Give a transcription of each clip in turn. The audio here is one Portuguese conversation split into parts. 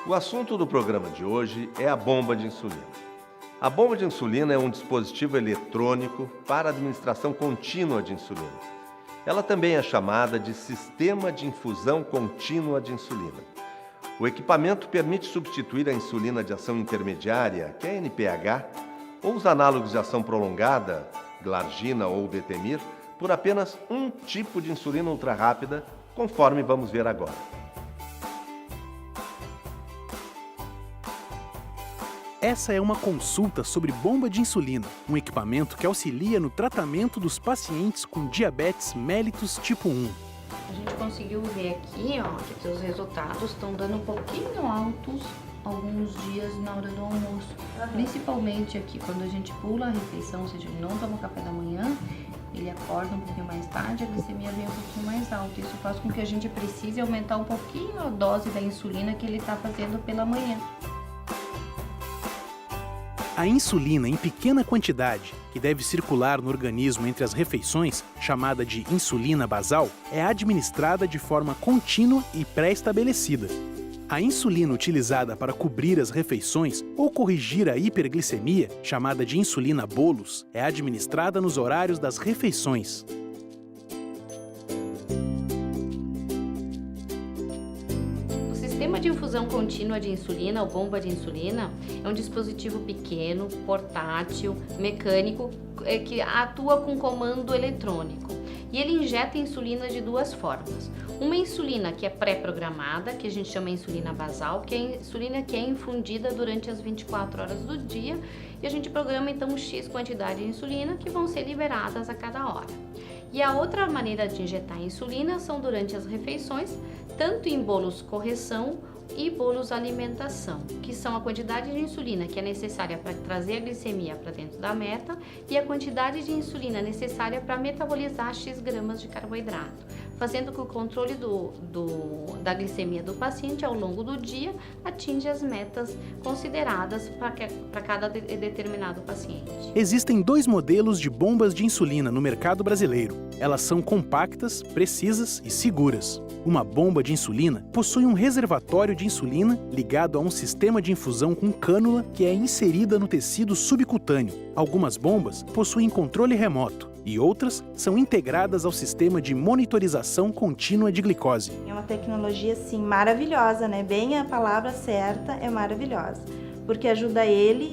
O assunto do programa de hoje é a bomba de insulina. A bomba de insulina é um dispositivo eletrônico para administração contínua de insulina. Ela também é chamada de sistema de infusão contínua de insulina. O equipamento permite substituir a insulina de ação intermediária, que é a NPH, ou os análogos de ação prolongada, glargina ou detemir, por apenas um tipo de insulina ultra-rápida, conforme vamos ver agora. Essa é uma consulta sobre bomba de insulina, um equipamento que auxilia no tratamento dos pacientes com diabetes mellitus tipo 1. A gente conseguiu ver aqui, que os resultados estão dando um pouquinho altos alguns dias na hora do almoço. Principalmente aqui, quando a gente pula a refeição, ou seja, ele não toma café da manhã, ele acorda um pouquinho mais tarde, a glicemia vem um pouquinho mais alta. Isso faz com que a gente precise aumentar um pouquinho a dose da insulina que ele está fazendo pela manhã. A insulina em pequena quantidade, que deve circular no organismo entre as refeições, chamada de insulina basal, é administrada de forma contínua e pré-estabelecida. A insulina utilizada para cobrir as refeições ou corrigir a hiperglicemia, chamada de insulina bolus, é administrada nos horários das refeições. O sistema de infusão contínua de insulina, ou bomba de insulina, é um dispositivo pequeno, portátil, mecânico, que atua com comando eletrônico. E ele injeta insulina de duas formas. Uma insulina que é pré-programada, que a gente chama de insulina basal, que é a insulina que é infundida durante as 24 horas do dia, e a gente programa então X quantidade de insulina que vão ser liberadas a cada hora. E a outra maneira de injetar insulina são durante as refeições, tanto em bolos correção e bolos alimentação, que são a quantidade de insulina que é necessária para trazer a glicemia para dentro da meta e a quantidade de insulina necessária para metabolizar X gramas de carboidrato, fazendo com que o controle da glicemia do paciente ao longo do dia atinja as metas consideradas para cada determinado paciente. Existem dois modelos de bombas de insulina no mercado brasileiro. Elas são compactas, precisas e seguras. Uma bomba de insulina possui um reservatório de insulina ligado a um sistema de infusão com cânula que é inserida no tecido subcutâneo. Algumas bombas possuem controle remoto e outras são integradas ao sistema de monitorização contínua de glicose. É uma tecnologia, sim, maravilhosa, né? Bem a palavra certa, é maravilhosa. Porque ajuda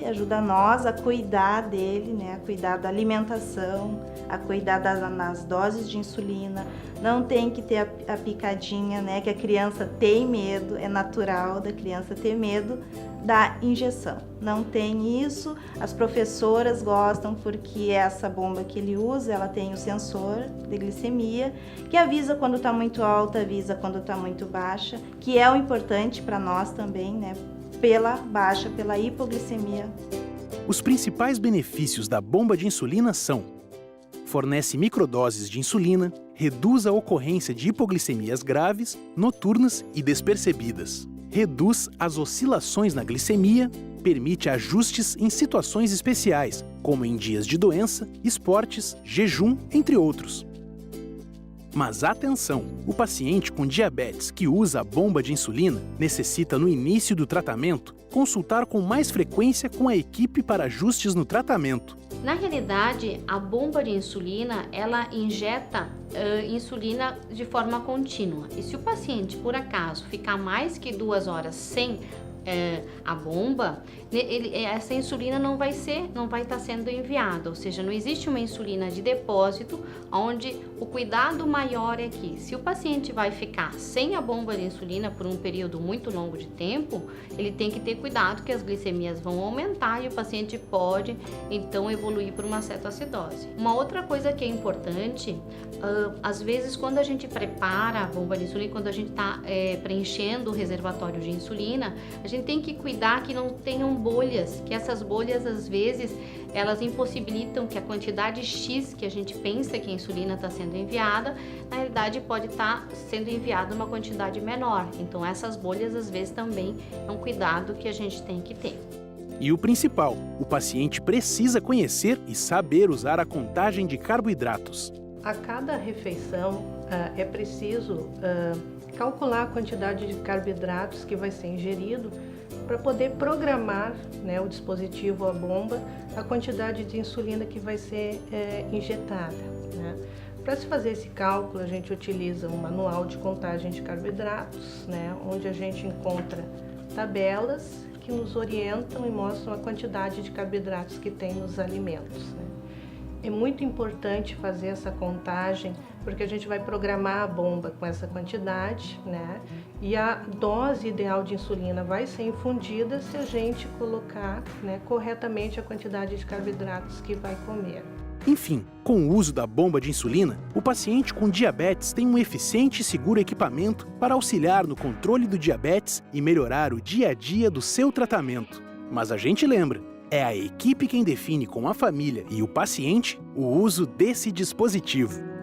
ajuda nós a cuidar dele, né? A cuidar da alimentação, a cuidar das doses de insulina. Não tem que ter a picadinha, né? Que a criança tem medo, é natural da criança ter medo da injeção. Não tem isso, as professoras gostam porque essa bomba que ele usa, ela tem o sensor de glicemia, que avisa quando está muito alta, avisa quando está muito baixa, que é o importante para nós também, né? Pela hipoglicemia. Os principais benefícios da bomba de insulina são: fornece microdoses de insulina, reduz a ocorrência de hipoglicemias graves, noturnas e despercebidas, reduz as oscilações na glicemia, permite ajustes em situações especiais, como em dias de doença, esportes, jejum, entre outros. Mas atenção! O paciente com diabetes que usa a bomba de insulina necessita, no início do tratamento, consultar com mais frequência com a equipe para ajustes no tratamento. Na realidade, a bomba de insulina, ela injeta insulina de forma contínua. E se o paciente, por acaso, ficar mais que 2 horas sem a bomba, essa insulina não vai estar sendo enviada, ou seja, não existe uma insulina de depósito, onde o cuidado maior é que, se o paciente vai ficar sem a bomba de insulina por um período muito longo de tempo, ele tem que ter cuidado que as glicemias vão aumentar e o paciente pode, então, evoluir por uma cetoacidose. Uma outra coisa que é importante, às vezes, quando a gente prepara a bomba de insulina, quando a gente está preenchendo o reservatório de insulina, a gente tem que cuidar que não tenham bolhas, que essas bolhas, às vezes, elas impossibilitam que a quantidade X que a gente pensa que a insulina está sendo enviada, na realidade pode estar sendo enviada uma quantidade menor. Então essas bolhas, às vezes, também é um cuidado que a gente tem que ter. E o principal, o paciente precisa conhecer e saber usar a contagem de carboidratos. A cada refeição é preciso calcular a quantidade de carboidratos que vai ser ingerido para poder programar, né, o dispositivo, a bomba, a quantidade de insulina que vai ser injetada, né? Para se fazer esse cálculo, a gente utiliza um manual de contagem de carboidratos, né, onde a gente encontra tabelas que nos orientam e mostram a quantidade de carboidratos que tem nos alimentos, né? É muito importante fazer essa contagem, porque a gente vai programar a bomba com essa quantidade, né? E a dose ideal de insulina vai ser infundida se a gente colocar, né, corretamente a quantidade de carboidratos que vai comer. Enfim, com o uso da bomba de insulina, o paciente com diabetes tem um eficiente e seguro equipamento para auxiliar no controle do diabetes e melhorar o dia a dia do seu tratamento. Mas a gente lembra, é a equipe quem define com a família e o paciente o uso desse dispositivo.